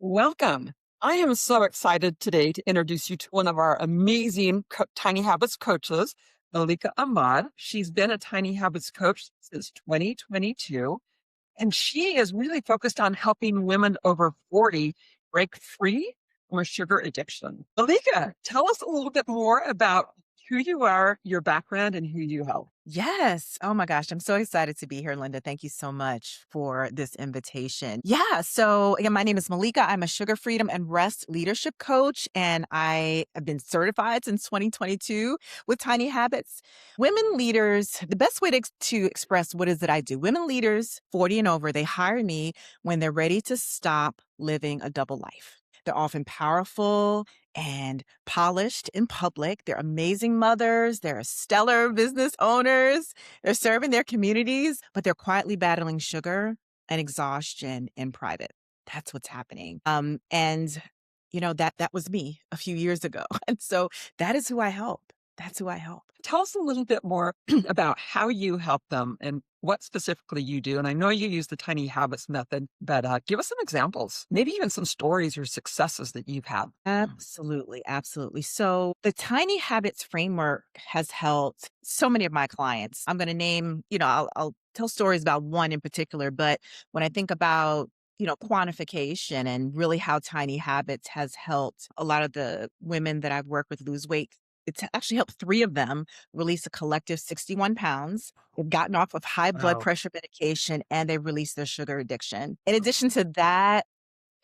Welcome. I am so excited today to introduce you to one of our amazing Tiny Habits coaches, Malika Ahmad. She's been a Tiny Habits coach since 2022, and she is really focused on helping women over 40 break free from a sugar addiction. Malika, tell us a little bit more about who you are, your background, and who you help. Yes. Oh my gosh. I'm so excited to be here, Linda. Thank you so much for this invitation. Yeah. So, again, my name is Malika. I'm a sugar freedom and rest leadership coach, and I have been certified since 2022 with Tiny Habits. Women leaders, the best way to express what is it I do, women leaders 40 and over, they hire me when they're ready to stop living a double life. They're often powerful and polished in public. They're amazing mothers. They're stellar business owners. They're serving their communities, but they're quietly battling sugar and exhaustion in private. That's what's happening. That was me a few years ago. And so that is who I help. That's who I help. Tell us a little bit more about how you help them and what specifically you do. And I know you use the tiny habits method, but give us some examples, maybe even some stories or successes that you've had. Absolutely, absolutely. So the Tiny Habits framework has helped so many of my clients. I'm going to name, I'll tell stories about one in particular, but when I think about quantification and really how Tiny Habits has helped a lot of the women that I've worked with lose weight. It's actually helped three of them release a collective 61 pounds. They've gotten off of high blood Wow. pressure medication and they've released their sugar addiction. In addition to that,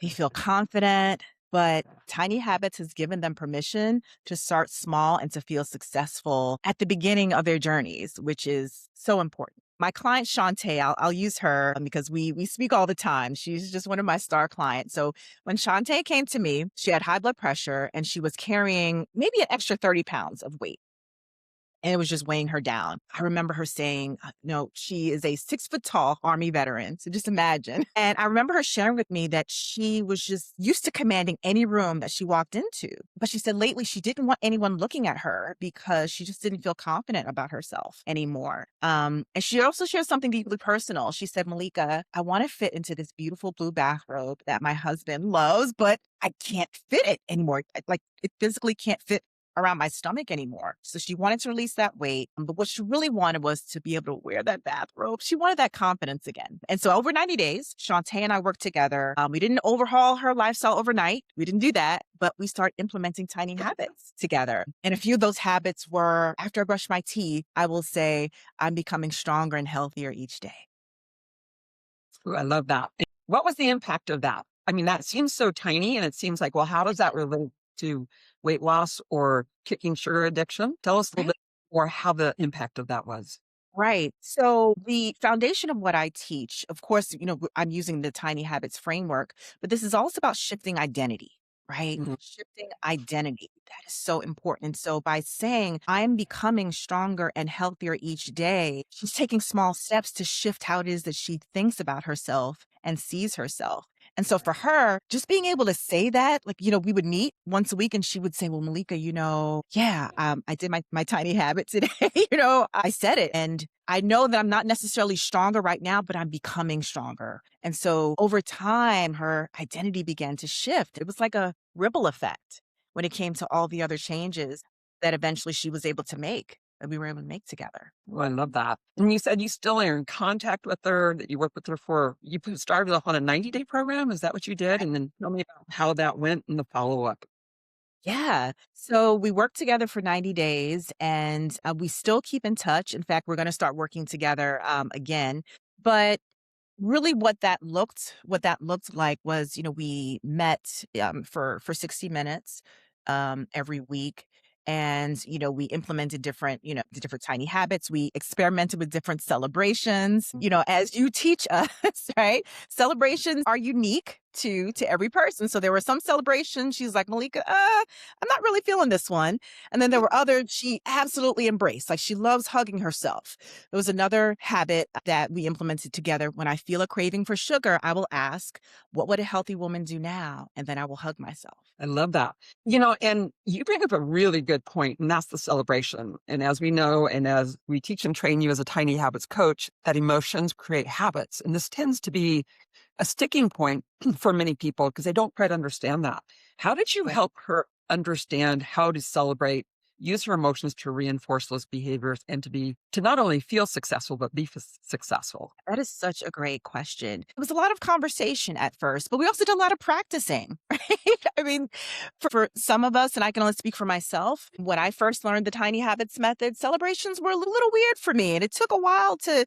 they feel confident, but Tiny Habits has given them permission to start small and to feel successful at the beginning of their journeys, which is so important. My client Shantae, I'll use her because we speak all the time. She's just one of my star clients. So when Shantae came to me, she had high blood pressure and she was carrying maybe an extra 30 pounds of weight and it was just weighing her down. I remember her saying, no, she is a 6 foot tall Army veteran. So just imagine. And I remember her sharing with me that she was just used to commanding any room that she walked into. But she said lately she didn't want anyone looking at her because she just didn't feel confident about herself anymore. And she also shared something deeply personal. She said, Malika, I want to fit into this beautiful blue bathrobe that my husband loves, but I can't fit it anymore. Like it physically can't fit around my stomach anymore. So she wanted to release that weight. But what she really wanted was to be able to wear that bathrobe. She wanted that confidence again. And so over 90 days, Shantae and I worked together. We didn't overhaul her lifestyle overnight. We didn't do that, but we started implementing tiny habits together. And a few of those habits were after I brush my teeth, I will say I'm becoming stronger and healthier each day. Ooh, I love that. What was the impact of that? I mean, that seems so tiny, and it seems like, well, how does that relate to weight loss or kicking sugar addiction? Tell us a little Right. bit more how the impact of that was. Right. So the foundation of what I teach, of course, I'm using the tiny habits framework, but this is also about shifting identity, right? Mhm. Shifting identity. That is so important. And so by saying I'm becoming stronger and healthier each day, she's taking small steps to shift how it is that she thinks about herself and sees herself. And so for her, just being able to say that, like, we would meet once a week and she would say, well, Malika, yeah, I did my tiny habit today. I said it. And I know that I'm not necessarily stronger right now, but I'm becoming stronger. And so over time, her identity began to shift. It was like a ripple effect when it came to all the other changes that eventually she was able to make, that we were able to make together. Oh, I love that. And you said you still are in contact with her, that you work with her started off on a 90-day program. Is that what you did? And then tell me about how that went in the follow up. Yeah. So we worked together for 90 days and we still keep in touch. In fact, we're going to start working together again. But really what that looked like was, we met for 60 minutes every week. And, we implemented the different tiny habits. We experimented with different celebrations, as you teach us, right? Celebrations are unique to every person. So there were some celebrations. She's like, Malika, I'm not really feeling this one. And then there were others she absolutely embraced. Like she loves hugging herself. There was another habit that we implemented together. When I feel a craving for sugar, I will ask, what would a healthy woman do now? And then I will hug myself. I love that. And you bring up a really good point, and that's the celebration. And as we know, and as we teach and train you as a tiny habits coach, that emotions create habits. And this tends to be a sticking point for many people because they don't quite understand that. How did you Yeah. help her understand how to celebrate, use her emotions to reinforce those behaviors and to not only feel successful, but be successful? That is such a great question. It was a lot of conversation at first, but we also did a lot of practicing, right? I mean, for some of us, and I can only speak for myself, when I first learned the tiny habits method, celebrations were a little weird for me. And it took a while to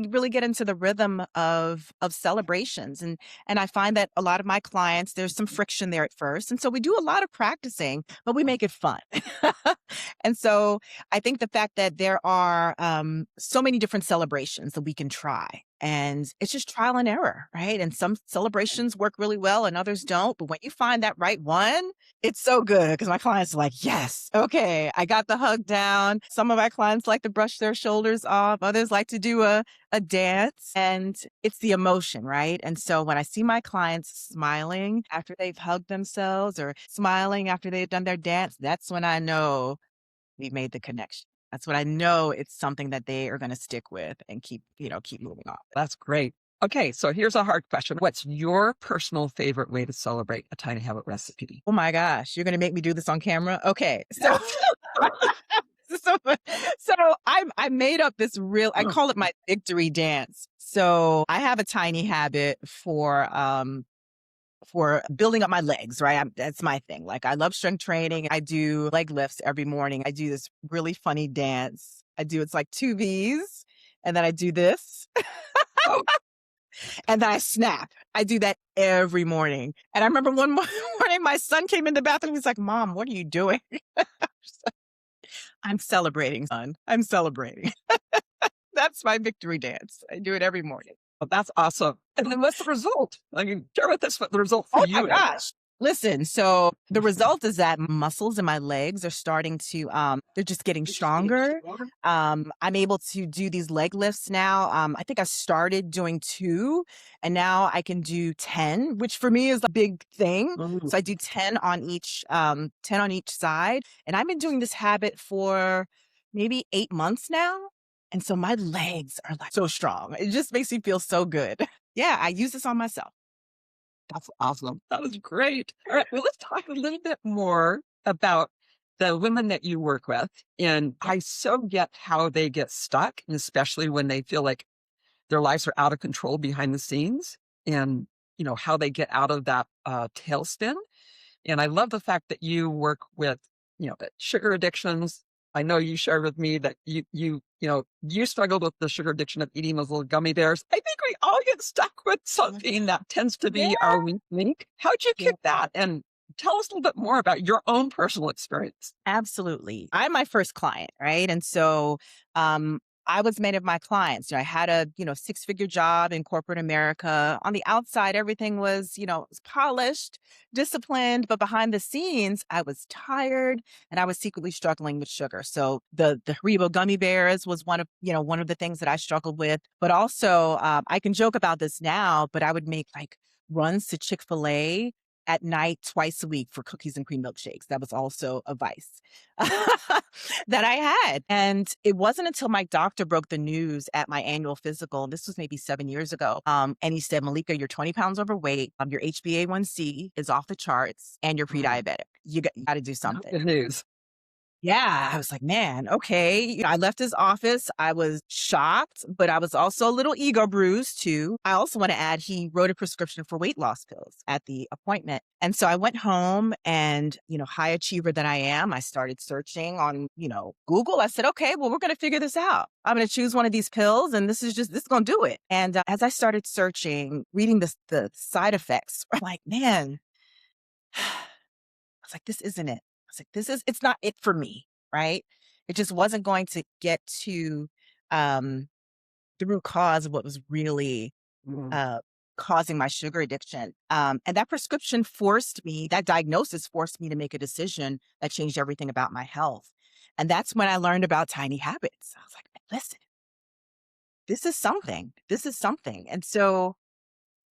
really get into the rhythm of celebrations. And I find that a lot of my clients, there's some friction there at first. And so we do a lot of practicing, but we make it fun. And so I think the fact that there are so many different celebrations that we can try, and it's just trial and error, right? And some celebrations work really well and others don't. But when you find that right one, it's so good because my clients are like, yes, okay, I got the hug down. Some of my clients like to brush their shoulders off, others like to do a dance, and it's the emotion, right? And so when I see my clients smiling after they've hugged themselves or smiling after they've done their dance, that's when I know we've made the connection. That's what I know it's something that they are gonna stick with and keep moving on. That's great. Okay, so here's a hard question. What's your personal favorite way to celebrate a tiny habit recipe? Oh my gosh, you're gonna make me do this on camera? Okay. So so so I made up this real I call it my victory dance. So I have a tiny habit for building up my legs, right? That's my thing. Like I love strength training. I do leg lifts every morning. I do this really funny dance. It's like two V's, and then I do this, Oh, and then I snap. I do that every morning. And I remember one morning, my son came in the bathroom. He's like, "Mom, what are you doing?" I'm celebrating, son. I'm celebrating. That's my victory dance. I do it every morning. well, that's awesome. And then what's the result? I mean, share with us what the result for Oh my you is. gosh. Listen, so the result is that muscles in my legs are starting to they're just getting stronger. I'm able to do these leg lifts now. I think I started doing 2 and now I can do 10, which for me is a big thing. Mm. So I do 10 on each side, and I've been doing this habit for maybe 8 months now. And so my legs are like so strong. It just makes me feel so good. Yeah, I use this on myself. That's awesome. That was great. All right. Well, let's talk a little bit more about the women that you work with. And Yeah. I so get how they get stuck, and especially when they feel like their lives are out of control behind the scenes and, how they get out of that tailspin. And I love the fact that you work with, sugar addictions. I know you shared with me that you struggled with the sugar addiction of eating those little gummy bears. I think we all get stuck with something that tends to Yeah. be our weak link. How'd you Yeah. kick that? And tell us a little bit more about your own personal experience. Absolutely. I'm my first client, right? And so I was many of my clients. I had a, 6-figure job in corporate America. On the outside, everything was, was polished, disciplined, but behind the scenes, I was tired and I was secretly struggling with sugar. So the Haribo gummy bears was one of the things that I struggled with. But also, I can joke about this now, but I would make like runs to Chick-fil-A at night twice a week for cookies and cream milkshakes. That was also a vice that I had. And it wasn't until my doctor broke the news at my annual physical, and this was maybe 7 years ago. And he said, Malika, you're 20 pounds overweight. Your HbA1c is off the charts and you're Mm, pre-diabetic. You got to do no something. good news. Yeah, I was like, man, okay. I left his office. I was shocked, but I was also a little ego bruised too. I also want to add, he wrote a prescription for weight loss pills at the appointment. And so I went home and, high achiever that I am, I started searching on, Google. I said, okay, well, we're going to figure this out. I'm going to choose one of these pills and this is going to do it. And as I started searching, reading the side effects, I'm like, man, I was like, this isn't it. I was like, it's not it for me, right? It just wasn't going to get to um, the root cause of what was really Mm. uh, causing my sugar addiction. And that diagnosis forced me to make a decision that changed everything about my health. And that's when I learned about tiny habits. I was like, listen, this is something. This is something. And so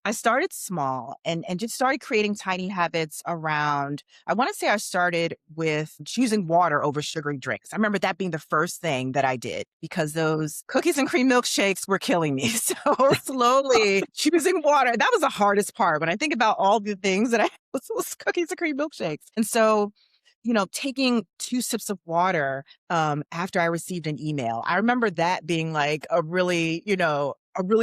I started small and just started creating tiny habits around. I want to say I started with choosing water over sugary drinks. I remember that being the first thing that I did because those cookies and cream milkshakes were killing me. So slowly choosing water, that was the hardest part. When I think about all the things that I was cookies and cream milkshakes. And so, taking 2 sips of water after I received an email. I remember that being like a really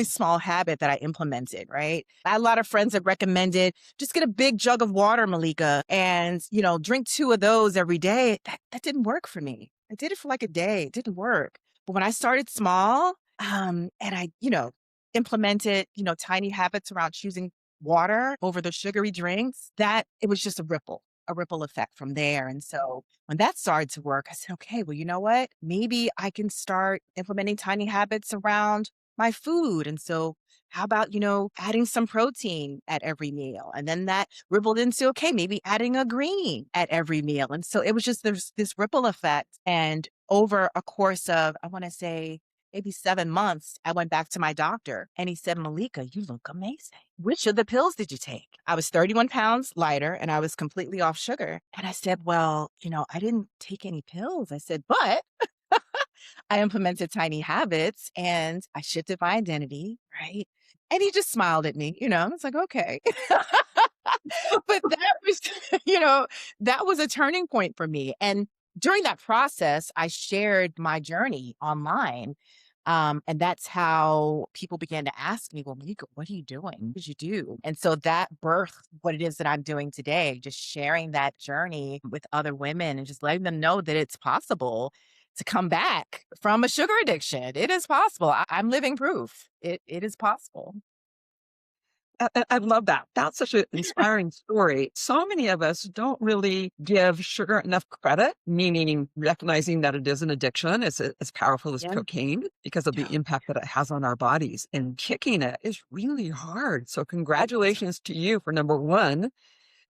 small habit that I implemented, right? I had a lot of friends that recommended just get a big jug of water, Malika, and drink 2 of those every day. That didn't work for me. I did it for like a day. It didn't work. But when I started small, and I, implemented, tiny habits around choosing water over the sugary drinks, that it was just a ripple effect from there. And so when that started to work, I said, okay, well, you know what? Maybe I can start implementing tiny habits around my food. And so how about, adding some protein at every meal? And then that rippled into, okay, maybe adding a green at every meal. And so it was just there's this ripple effect. And over a course of, I want to say, maybe 7 months, I went back to my doctor and he said, Malika, you look amazing. Which of the pills did you take? I was 31 pounds lighter and I was completely off sugar. And I said, well, I didn't take any pills. I said, but I implemented tiny habits and I shifted my identity, right? And he just smiled at me, it's like, okay. But that was, that was a turning point for me. And during that process, I shared my journey online. And that's how people began to ask me, well, Malika, what are you doing? What did you do? And so that birthed what it is that I'm doing today, just sharing that journey with other women and just letting them know that it's possible to come back from a sugar addiction. It is possible. I'm living proof. It is possible. I love that. That's such an inspiring story. So many of us don't really give sugar enough credit, meaning recognizing that it is an addiction. It's as powerful as Yeah. cocaine because of the Yeah. impact that it has on our bodies. And kicking it is really hard. So, Yes. congratulations to you for number one,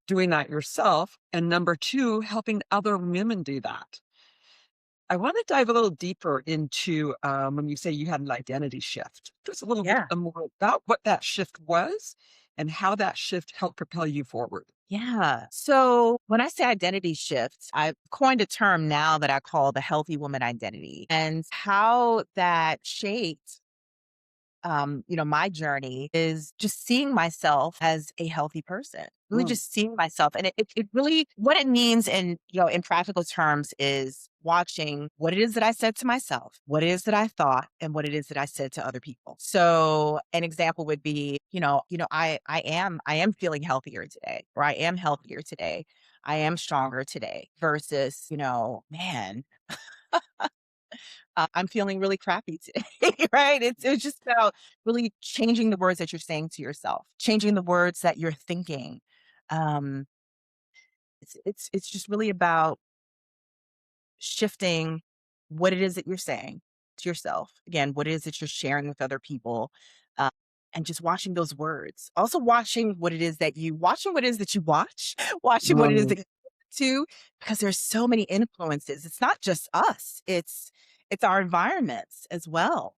doing that yourself. And number two, helping other women do that. I want to dive a little deeper into when you say you had an identity shift. Just a little bit Yeah. more about what that shift was and how that shift helped propel you forward. Yeah. So when I say identity shift, I've coined a term now that I call the healthy woman identity and how that shaped my journey is just seeing myself as a healthy person. Really Mm, just seeing myself. And it really what it means in practical terms is watching what it is that I said to myself, what it is that I thought, and what it is that I said to other people. So an example would be, I am feeling healthier today, or I am healthier today. I am stronger today versus, man, I'm feeling really crappy today, right? It's just about really changing the words that you're saying to yourself, changing the words that you're thinking. Um, it's just really about shifting what it is that you're saying to yourself. Again, what it is that you're sharing with other people, uh, and just watching those words. Also watching what it is that you watch, watching what it is mm, that you to, because there's so many influences. It's not just us. It's our environments as well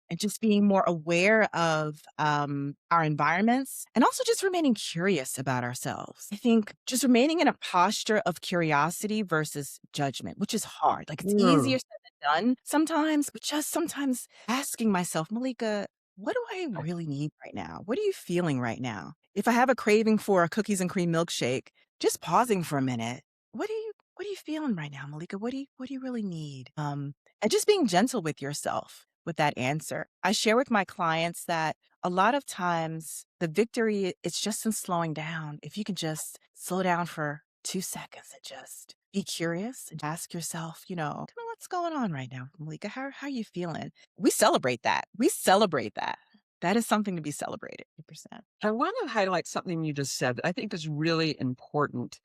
and just being more aware of our environments and also just remaining curious about ourselves. I think just remaining in a posture of curiosity versus judgment, which is hard. Like it's easier mm. said than done sometimes, but just sometimes asking myself, Malika, what do I really need right now? What are you feeling right now? If I have a craving for a cookies and cream milkshake, just pausing for a minute. What are you feeling right now, Malika? What do you really need? And just being gentle with yourself with that answer. I share with my clients that a lot of times the victory it's just in slowing down. If you can just slow down for 2 seconds and just be curious and ask yourself, "Kinda what's going on right now, Malika? How are you feeling?" We celebrate that. We celebrate that. That is something to be celebrated, 100%. I want to highlight something you just said that I think is really important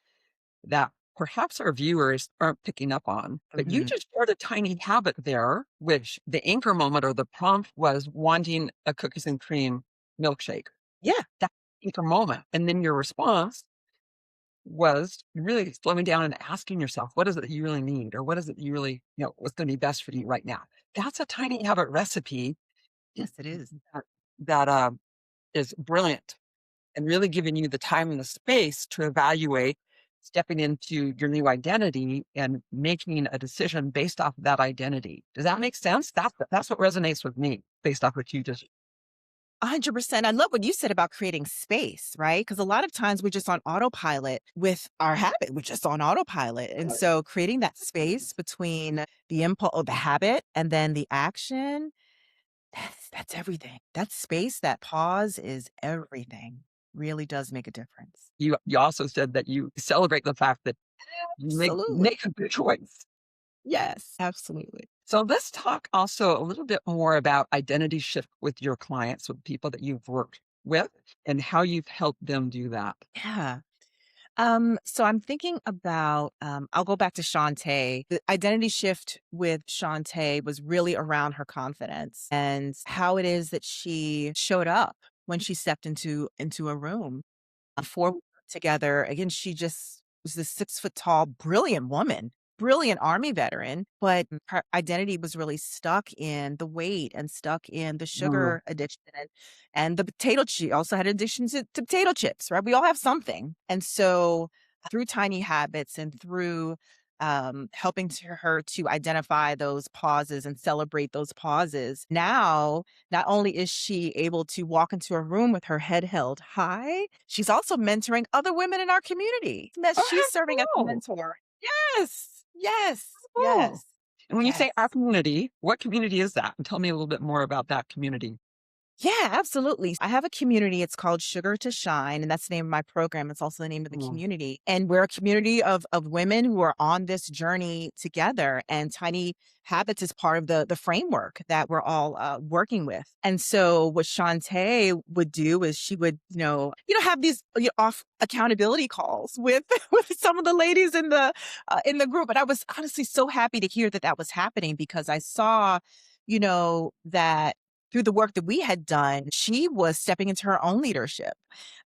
that perhaps our viewers aren't picking up on. But you Mhm. just shared a tiny habit there, which the anchor moment or the prompt was wanting a cookies and cream milkshake. Yeah. That anchor moment. And then your response was really slowing down and asking yourself, what is it that you really need? Or what is it that you really, what's going to be best for you right now? That's a tiny habit recipe Yes, it is. that, that is brilliant. and really giving you the time and the space to evaluate stepping into your new identity and making a decision based off of that identity. Does that make sense? That's what resonates with me based off what you just 100%. I love what you said about creating space, right? Because a lot of times we're just on autopilot with our habit. We're just on autopilot. And so creating that space between the impulse or the habit and then the action, that's everything. That space, that pause is everything. Really does make a difference. you also said that you celebrate the fact that you Absolutely. make a good choice. Yes, absolutely. So let's talk also a little bit more about identity shift with your clients, with people that you've worked with, and how you've helped them do that. Yeah. So I'm thinking about, I'll go back to Shantae. The identity shift with Shantae was really around her confidence and how it is that she showed up when she stepped into a room. Before we got together, again, she just was this 6 foot tall, brilliant woman, brilliant army veteran, but her identity was really stuck in the weight and stuck in the Mm, sugar addiction and the potato chip. Also had addiction to potato chips, right? We all have something. And so through tiny habits and through helping her to identify those pauses and celebrate those pauses. Now, not only is she able to walk into a room with her head held high, she's also mentoring other women in our community that oh, she's serving as a how cool. mentor. Yes, yes, Cool. yes, And when you say yes. our community, what community is that? And tell me a little bit more about that community. Yeah, absolutely. I have a community. It's called Sugar to Shine, and that's the name of my program. It's also the name of the Mm, community. And we're a community of women who are on this journey together. And Tiny Habits is part of the framework that we're all working with. And so what Shantae would do is she would, have these off accountability calls with with some of the ladies in the group. And I was honestly so happy to hear that that was happening because I saw, that through the work that we had done, she was stepping into her own leadership.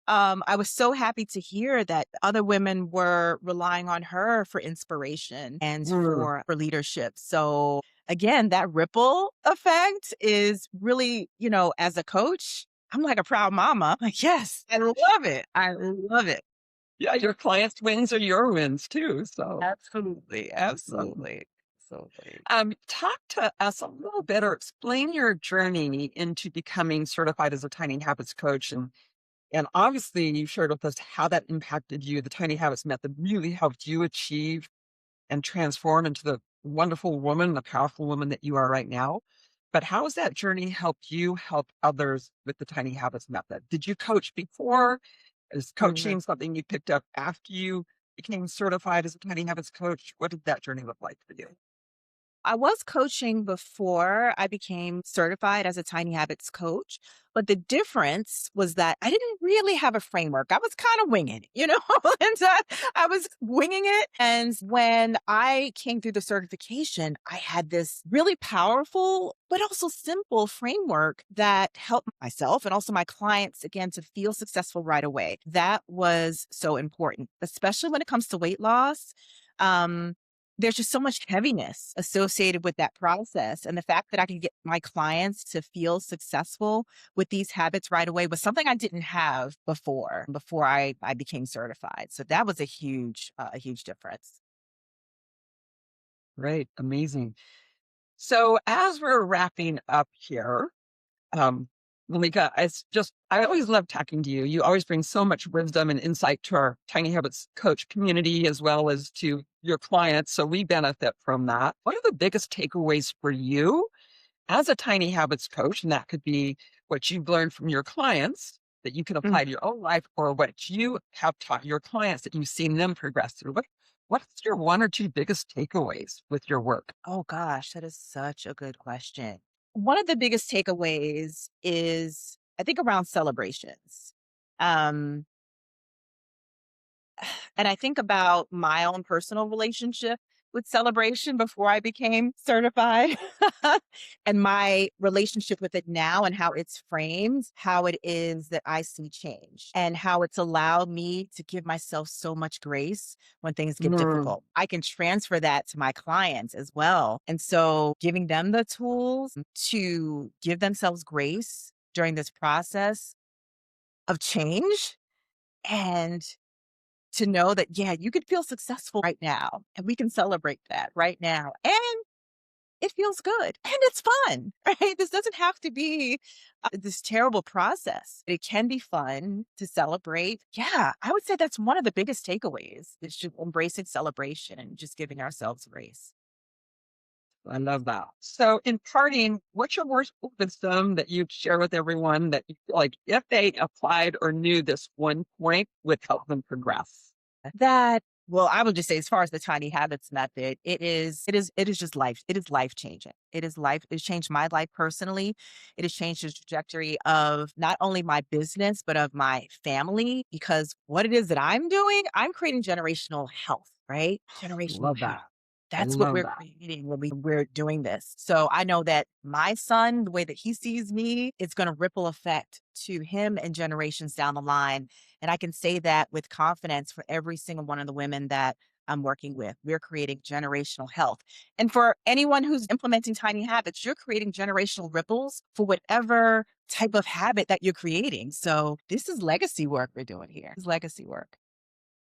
I was so happy to hear that other women were relying on her for inspiration and mm. for leadership. So again, that ripple effect is really, as a coach, I'm like a proud mama. Like, yes, I love it. I love it. Yeah, your clients' wins are your wins too. So, Absolutely. mm. Absolutely. Absolutely. Talk to us a little bit or explain your journey into becoming certified as a tiny habits coach. And obviously, you shared with us how that impacted you. The tiny habits method really helped you achieve and transform into the wonderful woman, the powerful woman that you are right now. But how has that journey helped you help others with the tiny habits method? Did you coach before? Is Mhm. coaching something you picked up after you became certified as a tiny habits coach? What did that journey look like for you? I was coaching before I became certified as a tiny habits coach, but the difference was that I didn't really have a framework. I was kind of winging it, and so I was winging it. And when I came through the certification, I had this really powerful, but also simple framework that helped myself and also my clients again to feel successful right away. That was so important, especially when it comes to weight loss. Um, there's just so much heaviness associated with that process, and the fact that I can get my clients to feel successful with these habits right away was something I didn't have before I became certified, so that was a huge difference. Right. Amazing. So as we're wrapping up here, um, Malika, I always love talking to you. You always bring so much wisdom and insight to our Tiny Habits coach community as well as to your clients. So we benefit from that. What are the biggest takeaways for you as a Tiny Habits coach? And that could be what you've learned from your clients that you can Mm. apply to your own life or what you have taught your clients that you've seen them progress through. What's your one or two biggest takeaways with your work? Oh gosh, that is such a good question. One of the biggest takeaways is, I think, around celebrations. Um, And I think about my own personal relationship with celebration before I became certified and my relationship with it now and how it's framed, how it is that I see change and how it's allowed me to give myself so much grace when things get Mm, difficult. I can transfer that to my clients as well. And so giving them the tools to give themselves grace during this process of change And to know that, yeah, you could feel successful right now, and we can celebrate that right now. And it feels good and it's fun, right? This doesn't have to be this terrible process. It can be fun to celebrate. Yeah, I would say that's one of the biggest takeaways is just embracing celebration and just giving ourselves grace. I love that. So, in parting, what's your worst wisdom that you'd share with everyone that you feel like if they applied or knew this one point would help them progress? That well, I would just say as far as the tiny habits method, it is just life. It is life changing. It is life. It's changed my life personally. It has changed the trajectory of not only my business, but of my family. Because what it is that I'm doing, I'm creating generational health, right? Generational Love health. that. I That's what love we're that. creating when we're doing this. So I know that my son, the way that he sees me, it's going to ripple effect to him and generations down the line. And I can say that with confidence for every single one of the women that I'm working with. We're creating generational health. And for anyone who's implementing tiny habits, you're creating generational ripples for whatever type of habit that you're creating. So this is legacy work we're doing here. It's legacy work.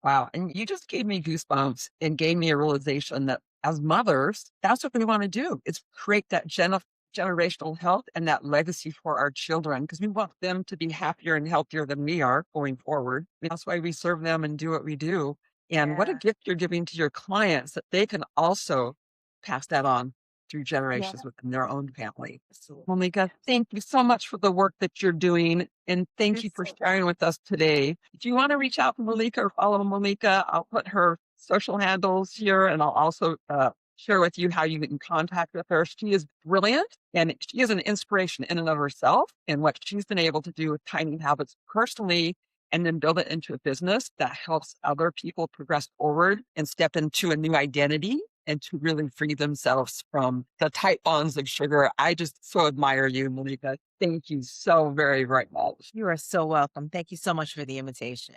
Wow. And you just gave me goosebumps and gave me a realization that as mothers, that's what we want to do is create that generational health and that legacy for our children because we want them to be happier and healthier than we are going forward. That's why we serve them and do what we do. And what a Yeah. gift you're giving to your clients that they can also pass that on through Yeah. generations within their own family. Absolutely. Malika, Yes. thank you so much for the work that you're doing. And You're thank you for so sharing with us today. If you want to reach out to Malika or follow Malika, I'll put her social handles here and I'll also share with you how you get in contact with her. She is brilliant and she is an inspiration in and of herself and what she's been able to do with tiny habits personally and then build it into a business that helps other people progress forward and step into a new identity and to really free themselves from the tight bonds of sugar. I just so admire you, Malika. Thank you so very, very much. You are so welcome. Thank you so much for the invitation.